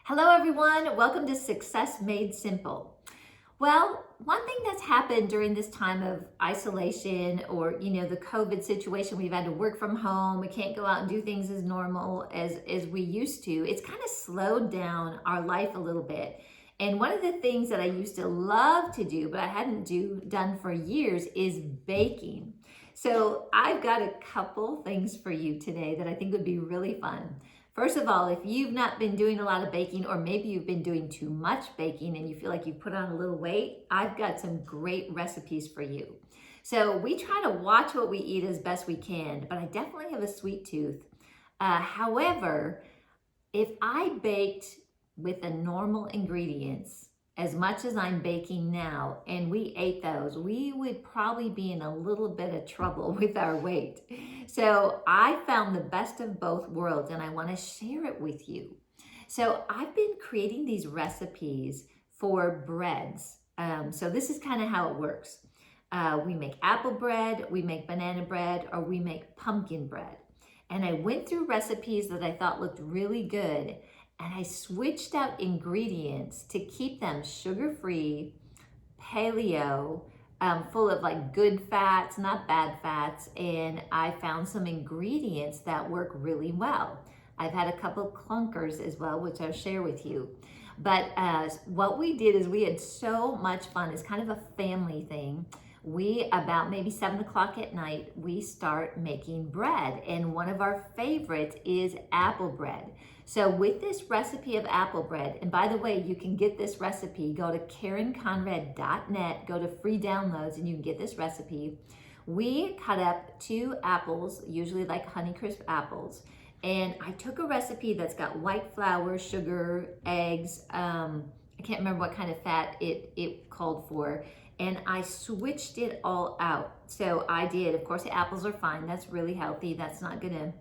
Hello everyone, welcome to Success Made Simple. Well, one thing that's happened during this time of isolation or, the COVID situation, we've had to work from home, we can't go out and do things as normal as we used to. It's kind of slowed down our life a little bit. And one of the things that I used to love to do, but I hadn't done for years, is baking. So I've got a couple things for you today that I think would be really fun. First of all, if you've not been doing a lot of baking, or maybe you've been doing too much baking and you feel like you've put on a little weight, I've got some great recipes for you. So we try to watch what we eat as best we can, but I definitely have a sweet tooth. However, if I baked with the normal ingredients, as much as I'm baking now, and we ate those, we would probably be in a little bit of trouble with our weight. So I found the best of both worlds and I want to share it with you. So I've been creating these recipes for breads. So this is kind of how it works. We make apple bread, we make banana bread, or we make pumpkin bread. And I went through recipes that I thought looked really good, and I switched out ingredients to keep them sugar-free, paleo, full of like good fats, not bad fats, and I found some ingredients that work really well. I've had a couple clunkers as well, which I'll share with you. But what we did is we had so much fun. It's kind of a family thing. About maybe 7 o'clock at night, we start making bread. And one of our favorites is apple bread. So with this recipe of apple bread, and by the way, you can get this recipe, go to KarenConrad.net, go to free downloads, and you can get this recipe. We cut up 2 apples, usually like Honeycrisp apples. And I took a recipe that's got white flour, sugar, eggs, I can't remember what kind of fat it called for. And I switched it all out. So I did, of course, the apples are fine. That's really healthy. That's not gonna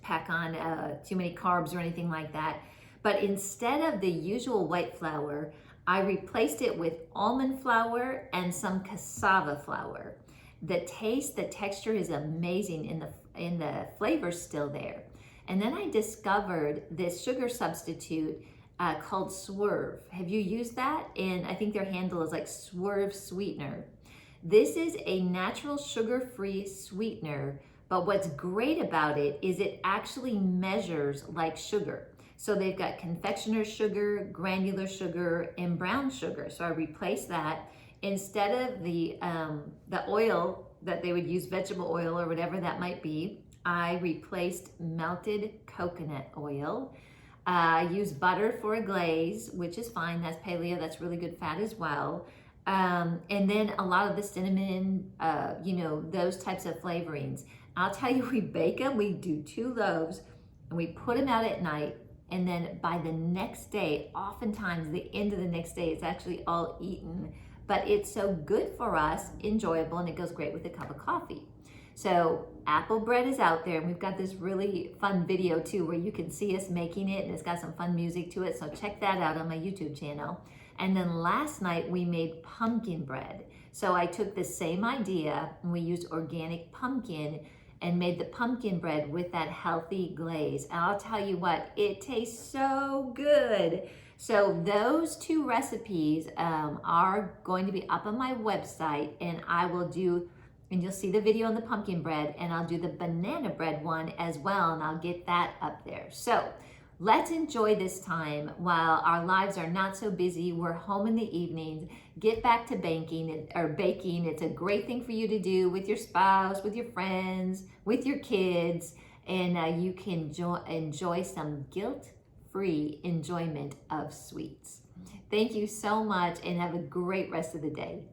pack on too many carbs or anything like that. But instead of the usual white flour, I replaced it with almond flour and some cassava flour. The taste, the texture is amazing, and the flavor's still there. And then I discovered this sugar substitute called Swerve. Have you used that? And I think their handle is like Swerve Sweetener. This is a natural sugar-free sweetener, but what's great about it is it actually measures like sugar. So they've got confectioner's sugar, granular sugar, and brown sugar. So I replaced that. Instead of the oil that they would use, vegetable oil or whatever that might be, I replaced melted coconut oil. I use butter for a glaze, which is fine. That's paleo. That's really good fat as well. And then a lot of the cinnamon, those types of flavorings. I'll tell you, we bake them. We do 2 loaves, and we put them out at night. And then by the next day, oftentimes the end of the next day, it's actually all eaten. But it's so good for us, enjoyable, and it goes great with a cup of coffee. So apple bread is out there, and we've got this really fun video too where you can see us making it, and it's got some fun music to it, so check that out on my YouTube channel. And then last night we made pumpkin bread. So I took the same idea and we used organic pumpkin and made the pumpkin bread with that healthy glaze. And I'll tell you what, it tastes so good. So those 2 recipes are going to be up on my website, and and you'll see the video on the pumpkin bread, and I'll do the banana bread one as well, and I'll get that up there. So let's enjoy this time while our lives are not so busy. We're home in the evenings. Get back to baking. It's a great thing for you to do with your spouse, with your friends, with your kids, and you can enjoy some guilt-free enjoyment of sweets. Thank you so much, and have a great rest of the day.